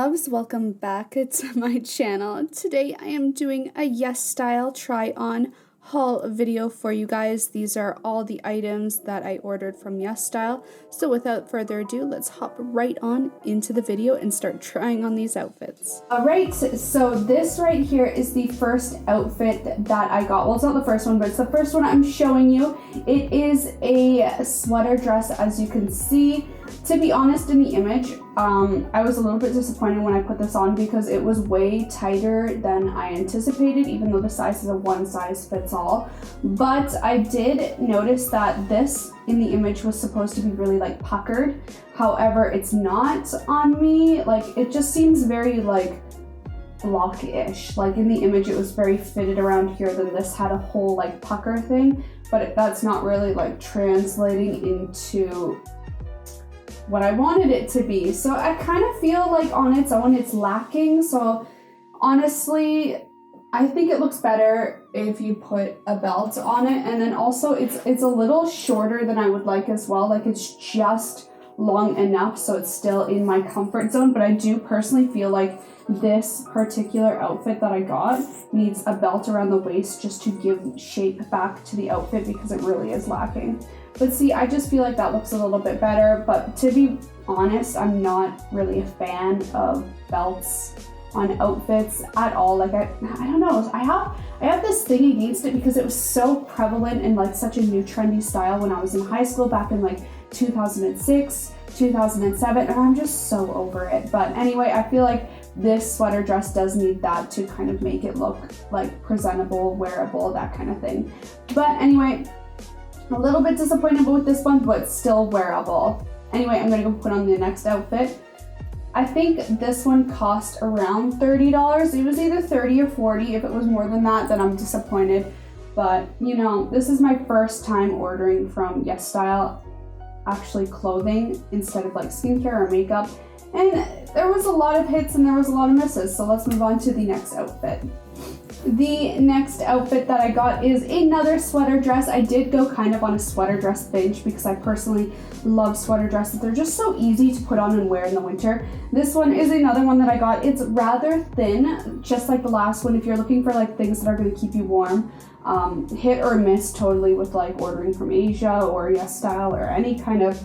loves, welcome back to my channel. Today I am doing a Yesstyle try on haul video for you guys. These are all the items that I ordered from Yesstyle. So without further ado, let's hop right on into the video and start trying on these outfits. Alright, so this right here is the first outfit that I got. Well, it's not the first one, but it's the first one I'm showing you. It is a sweater dress, as you can see. To be honest, in the image, I was a little bit disappointed when I put this on because it was way tighter than I anticipated, even though the size is a one size fits all. But I did notice that this in the image was supposed to be really like puckered. However, it's not on me. Like, it just seems very like block-ish. Like in the image, it was very fitted around here. Then this had a whole like pucker thing, but that's not really like translating into what I wanted it to be. So I kind of feel like on its own it's lacking. So honestly, I think it looks better if you put a belt on it. And then also it's a little shorter than I would like as well. Like, it's just long enough so it's still in my comfort zone. But I do personally feel like this particular outfit that I got needs a belt around the waist just to give shape back to the outfit, because it really is lacking. But see, I just feel like that looks a little bit better. But to be honest, I'm not really a fan of belts on outfits at all. Like, I don't know. I have this thing against it because it was so prevalent and like such a new trendy style when I was in high school back in like 2006, 2007, and I'm just so over it. But anyway, I feel like this sweater dress does need that to kind of make it look like presentable, wearable, that kind of thing. But anyway, a little bit disappointed with this one, but still wearable. Anyway, I'm gonna go put on the next outfit. I think this one cost around $30. It was either 30 or 40. If it was more than that, then I'm disappointed. But you know, this is my first time ordering from Yesstyle, actually clothing instead of like skincare or makeup. And there was a lot of hits and there was a lot of misses. So let's move on to the next outfit. The next outfit that I got is another sweater dress. I did go kind of on a sweater dress binge because I personally love sweater dresses. They're just so easy to put on and wear in the winter. This one is another one that I got. It's rather thin, just like the last one. If you're looking for like things that are going to keep you warm, hit or miss totally with like ordering from Asia or Yesstyle or any kind of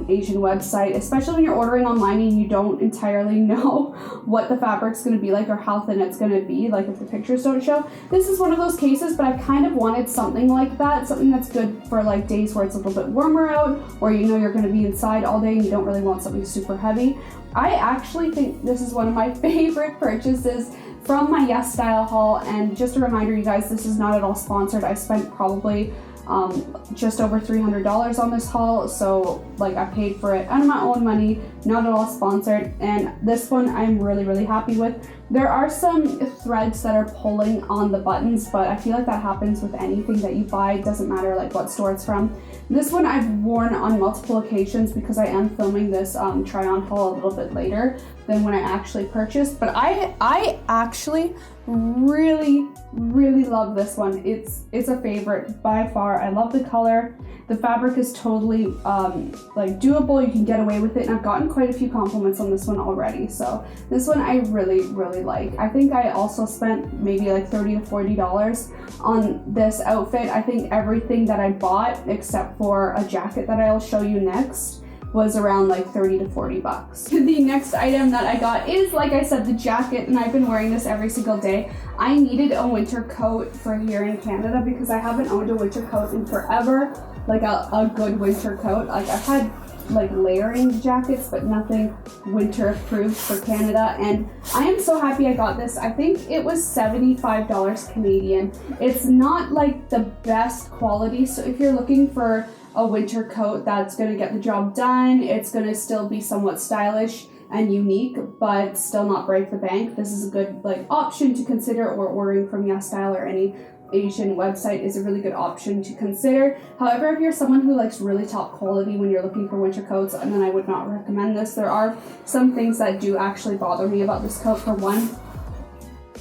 Asian website, especially when you're ordering online and you don't entirely know what the fabric's going to be like or how thin it's going to be, like if the pictures don't show. This is one of those cases, but I kind of wanted something like that, something that's good for like days where it's a little bit warmer out, or you know you're going to be inside all day and you don't really want something super heavy. I actually think this is one of my favorite purchases from my Yesstyle haul. And just a reminder, you guys, this is not at all sponsored. I spent probably just over $300 on this haul, so like I paid for it out of my own money, not at all sponsored. And this one I'm really happy with. There are some threads that are pulling on the buttons, but I feel like that happens with anything that you buy. It doesn't matter like what store it's from. This one I've worn on multiple occasions because I am filming this try on haul a little bit later than when I actually purchased. But I actually really love this one. It's a favorite by far. I love the color. The fabric is totally like doable. You can get away with it, and I've gotten quite a few compliments on this one already. So this one I really like. I think I also spent maybe like $30 to $40 on this outfit. I think everything that I bought except for a jacket that I'll show you next was around like 30 to 40 bucks. The next item that I got is, like I said, the jacket, and I've been wearing this every single day. I needed a winter coat for here in Canada because I haven't owned a winter coat in forever, like a good winter coat. Like, I've had like layering jackets, but nothing winter approved for Canada, and I am so happy I got this. I think it was $75 Canadian. It's not like the best quality, so if you're looking for a winter coat that's going to get the job done, it's going to still be somewhat stylish and unique, but still not break the bank, this is a good like option to consider. Or ordering from Yesstyle or any Asian website is a really good option to consider. However, if you're someone who likes really top quality when you're looking for winter coats, then I would not recommend this. There are some things that do actually bother me about this coat. For one,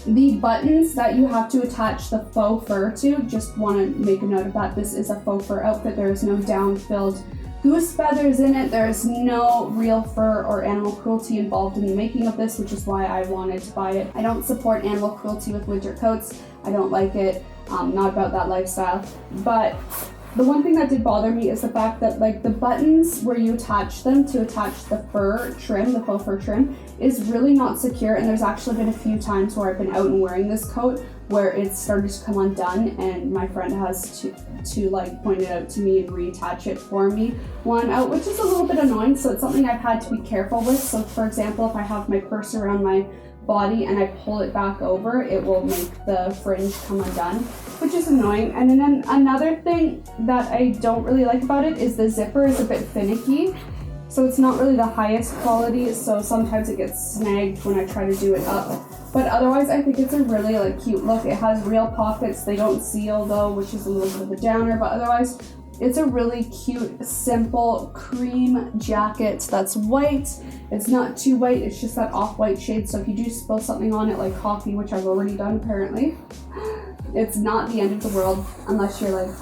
the buttons that you have to attach the faux fur to, just want to make a note of that. This is a faux fur outfit. There is no down-filled goose feathers in it. There's no real fur or animal cruelty involved in the making of this, which is why I wanted to buy it. I don't support animal cruelty with winter coats. I don't like it. Not about that lifestyle. But the one thing that did bother me is the fact that like the buttons where you attach them to attach the fur trim, the faux fur trim, is really not secure. And there's actually been a few times where I've been out and wearing this coat where it's started to come undone, and my friend has to like point it out to me and reattach it for me while I'm out, which is a little bit annoying. So it's something I've had to be careful with. So for example, if I have my purse around my body and I pull it back over, it will make the fringe come undone, which is annoying. And then another thing that I don't really like about it is the zipper is a bit finicky. So it's not really the highest quality, so sometimes it gets snagged when I try to do it up. But otherwise, I think it's a really like cute look. It has real pockets. They don't seal though, which is a little bit of a downer, but otherwise, it's a really cute, simple cream jacket that's white. It's not too white, it's just that off-white shade. So if you do spill something on it like coffee, which I've already done apparently, it's not the end of the world unless you're like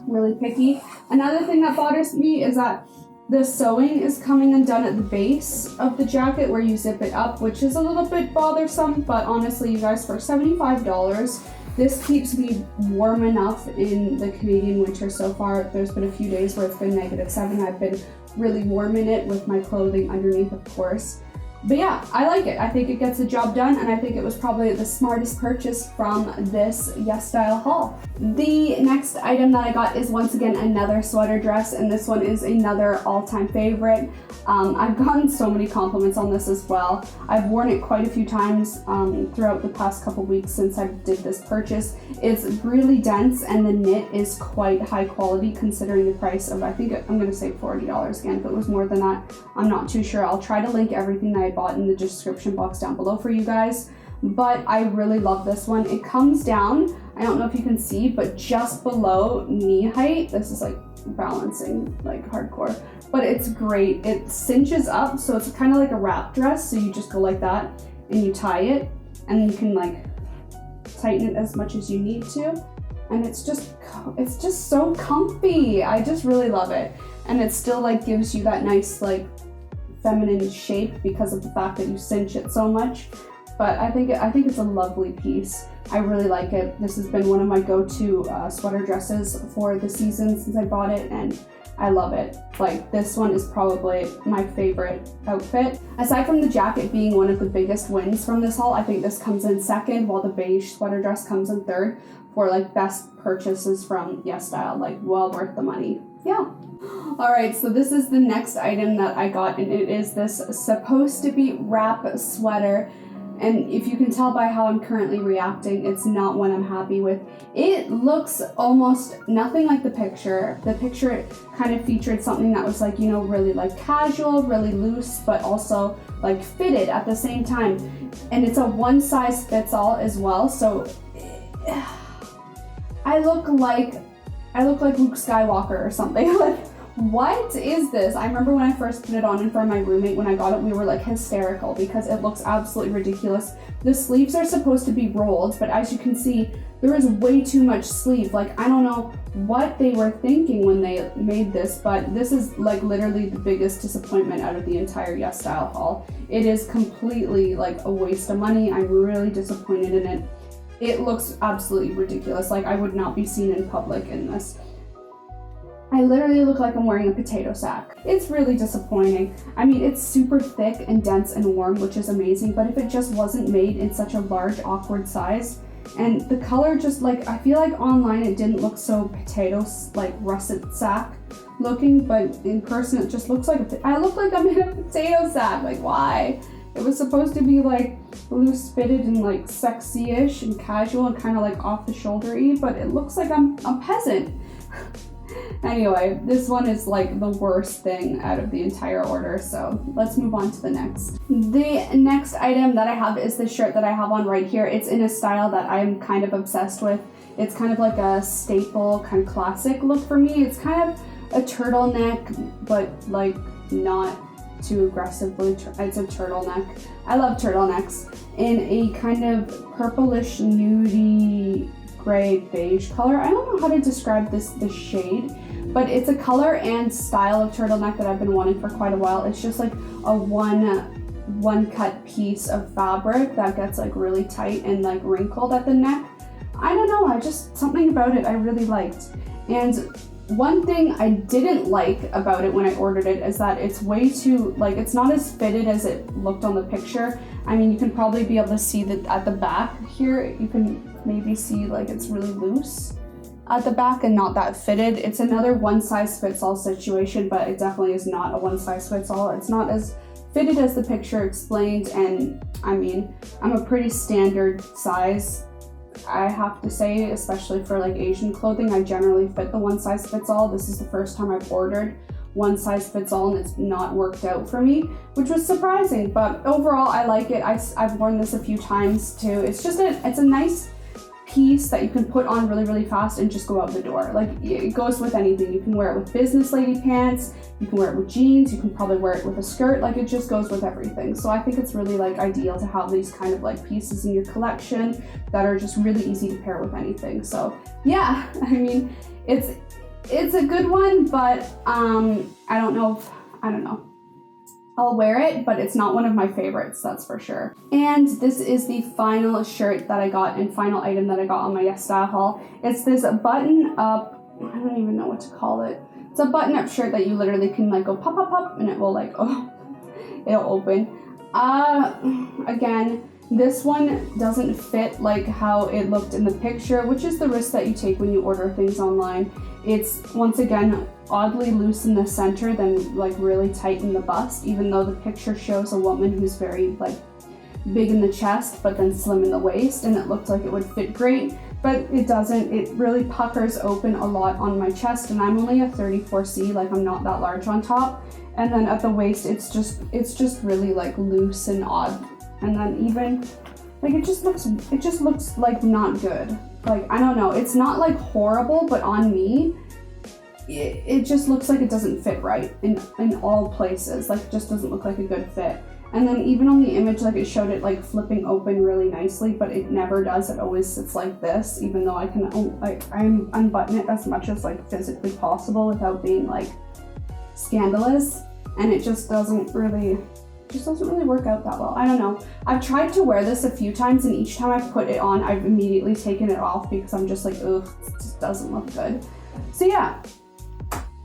really picky. Another thing that bothers me is that the sewing is coming undone at the base of the jacket where you zip it up, which is a little bit bothersome, but honestly, you guys, for $75, this keeps me warm enough in the Canadian winter so far. There's been a few days where it's been -7. I've been really warm in it with my clothing underneath, of course. But yeah, I like it. I think it gets the job done, and I think it was probably the smartest purchase from this Yesstyle haul. The next item that I got is once again another sweater dress, and this one is another all-time favorite. I've gotten so many compliments on this as well. I've worn it quite a few times throughout the past couple weeks since I did this purchase. It's really dense, and the knit is quite high quality considering the price of, I think I'm gonna say $40 again. If it was more than that, I'm not too sure. I'll try to link everything that I bought in the description box down below for you guys. But I really love this one. It comes down, I don't know if you can see, but just below knee height. This is like balancing like hardcore, but it's great. It cinches up, so it's kind of like a wrap dress. So you just go like that and you tie it, and you can like tighten it as much as you need to. And it's just so comfy. I just really love it. And it still like gives you that nice like feminine shape because of the fact that you cinch it so much. But I think it's a lovely piece. I really like it. This has been one of my go-to sweater dresses for the season since I bought it, and I love it. Like, this one is probably my favorite outfit. Aside from the jacket being one of the biggest wins from this haul, I think this comes in second, while the beige sweater dress comes in third for like best purchases from Yesstyle. Like, well worth the money. Yeah. Alright, so this is the next item that I got, and it is this supposed to be wrap sweater. And if you can tell by how I'm currently reacting, it's not one I'm happy with. It looks almost nothing like the picture. The picture kind of featured something that was like, you know, really like casual, really loose, but also like fitted at the same time. And it's a one size fits all as well. So I look like Luke Skywalker or something. Like, what is this? I remember when I first put it on in front of my roommate when I got it, we were like hysterical because it looks absolutely ridiculous. The sleeves are supposed to be rolled, but as you can see, there is way too much sleeve. Like, I don't know what they were thinking when they made this, but this is like literally the biggest disappointment out of the entire Yesstyle haul. It is completely like a waste of money. I'm really disappointed in it. It looks absolutely ridiculous. Like, I would not be seen in public in this. I literally look like I'm wearing a potato sack. It's really disappointing. I mean, it's super thick and dense and warm, which is amazing, but if it just wasn't made in such a large, awkward size, and the color just like, I feel like online it didn't look so potatoes, like russet sack looking, but in person it just looks like, I look like I'm in a potato sack. Like, why? It was supposed to be like loose fitted and like sexy-ish and casual and kind of like off the shoulder-y, but it looks like I'm a peasant. Anyway, this one is like the worst thing out of the entire order, so let's move on to the next. The next item that I have is the shirt that I have on right here. It's in a style that I'm kind of obsessed with. It's kind of like a staple, kind of classic look for me. It's kind of a turtleneck, but like not too aggressively. It's a turtleneck. I love turtlenecks. In a kind of purplish nudie gray beige color. I don't know how to describe this shade, but it's a color and style of turtleneck that I've been wanting for quite a while. It's just like a one cut piece of fabric that gets like really tight and like wrinkled at the neck. I don't know, something about it I really liked. And one thing I didn't like about it when I ordered it is that it's way too, like, it's not as fitted as it looked on the picture. I mean, you can probably be able to see that at the back here, you can maybe see like it's really loose at the back and not that fitted. It's another one size fits all situation, but it definitely is not a one size fits all. It's not as fitted as the picture explained, and I mean, I'm a pretty standard size, I have to say, especially for like Asian clothing. I generally fit the one size fits all. This is the first time I've ordered one size fits all and it's not worked out for me, which was surprising, but overall I like it. I've worn this a few times too. It's a nice piece that you can put on really, really fast and just go out the door. Like, it goes with anything. You can wear it with business lady pants, you can wear it with jeans, you can probably wear it with a skirt. Like, it just goes with everything. So I think it's really like ideal to have these kind of like pieces in your collection that are just really easy to pair with anything. So yeah, I mean, it's a good one, but I don't know. I'll wear it, but it's not one of my favorites, that's for sure. And this is the final shirt that I got and final item that I got on my Yesstyle haul. It's this button up, I don't even know what to call it. It's a button up shirt that you literally can like go pop, pop, pop, and it will like, it'll open. Again, this one doesn't fit like how it looked in the picture, which is the risk that you take when you order things online. It's, once again, oddly loose in the center, then like really tight in the bust, even though the picture shows a woman who's very like big in the chest, but then slim in the waist, and it looked like it would fit great, but it doesn't. It really puckers open a lot on my chest, and I'm only a 34C, like I'm not that large on top. And then at the waist, it's just really like loose and odd. And then even like it just looks like not good. Like, I don't know, it's not like horrible, but on me, it just looks like it doesn't fit right in all places. Like, it just doesn't look like a good fit. And then even on the image, like, it showed it like flipping open really nicely, but it never does. It always sits like this, even though I unbutton it as much as like physically possible without being like scandalous. And it just doesn't really work out that well. I don't know. I've tried to wear this a few times, and each time I've put it on, I've immediately taken it off because I'm just like, ugh, it just doesn't look good. So yeah,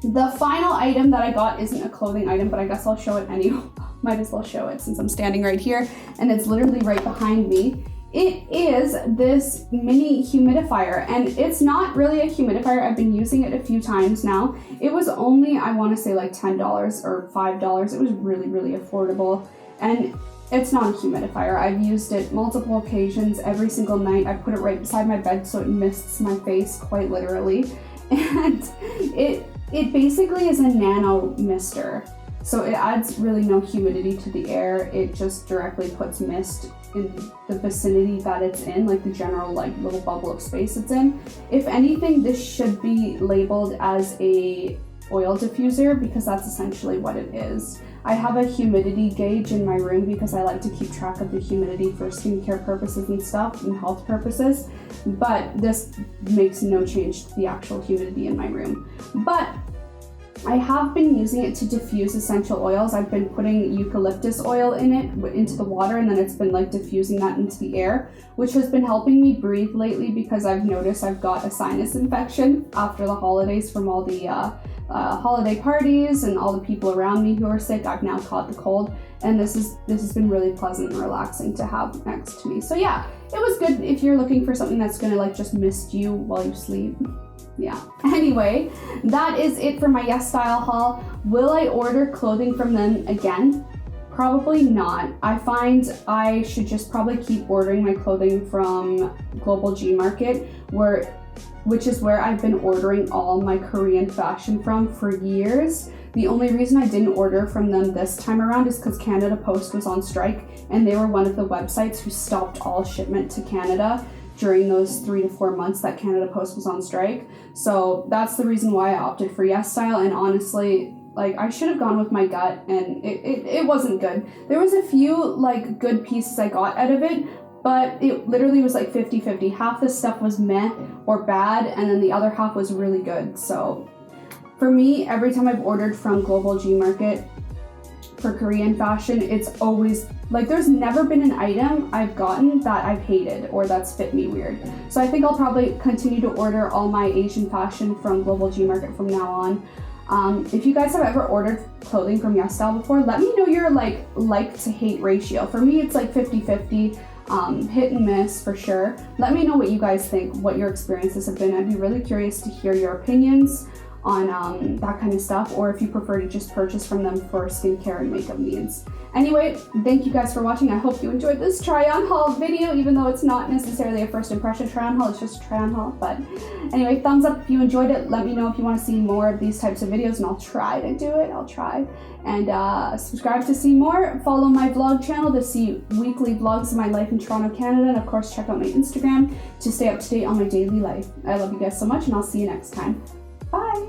the final item that I got isn't a clothing item, but I guess I'll show it anyway. Might as well show it since I'm standing right here, and it's literally right behind me. It is this mini humidifier, and it's not really a humidifier. I've been using it a few times now. It was only, I want to say like $10 or $5. It was really, really affordable, and it's not a humidifier. I've used it multiple occasions every single night. I put it right beside my bed so it mists my face, quite literally, and it basically is a nano mister. So it adds really no humidity to the air. It just directly puts mist in the vicinity that it's in, like the general like little bubble of space it's in. If anything, this should be labeled as a oil diffuser because that's essentially what it is. I have a humidity gauge in my room because I like to keep track of the humidity for skincare purposes and stuff and health purposes, but this makes no change to the actual humidity in my room. But I have been using it to diffuse essential oils. I've been putting eucalyptus oil in it, into the water, and then it's been like diffusing that into the air, which has been helping me breathe lately because I've noticed I've got a sinus infection after the holidays from all the holiday parties and all the people around me who are sick. I've now caught the cold, and this has been really pleasant and relaxing to have next to me. So yeah, it was good if you're looking for something that's gonna like just mist you while you sleep. Yeah. Anyway, that is it for my Yesstyle haul. Will I order clothing from them again? Probably not. I find I should just probably keep ordering my clothing from Global G Market, which is where I've been ordering all my Korean fashion from for years. The only reason I didn't order from them this time around is because Canada Post was on strike, and they were one of the websites who stopped all shipment to Canada during those 3 to 4 months that Canada Post was on strike. So that's the reason why I opted for Yesstyle, and honestly, like, I should have gone with my gut, and it wasn't good. There was a few like good pieces I got out of it, but it literally was like 50-50. Half the stuff was meh or bad, and then the other half was really good. So For me, every time I've ordered from Global G Market for Korean fashion, it's always like there's never been an item I've gotten that I've hated or that's fit me weird. So I think I'll probably continue to order all my Asian fashion from Global G Market from now on. If you guys have ever ordered clothing from Yesstyle before, let me know your like to hate ratio. For me, it's like 50-50, hit and miss for sure. Let me know what you guys think, what your experiences have been. I'd be really curious to hear your opinions on that kind of stuff, or if you prefer to just purchase from them for skincare and makeup needs. Anyway, thank you guys for watching. I hope you enjoyed this try-on haul video, even though it's not necessarily a first impression try-on haul, it's just a try-on haul. But anyway, thumbs up if you enjoyed it. Let me know if you want to see more of these types of videos, and I'll try to do it. I'll try. And subscribe to see more. Follow my vlog channel to see weekly vlogs of my life in Toronto, Canada. And of course, check out my Instagram to stay up to date on my daily life. I love you guys so much, and I'll see you next time. Bye!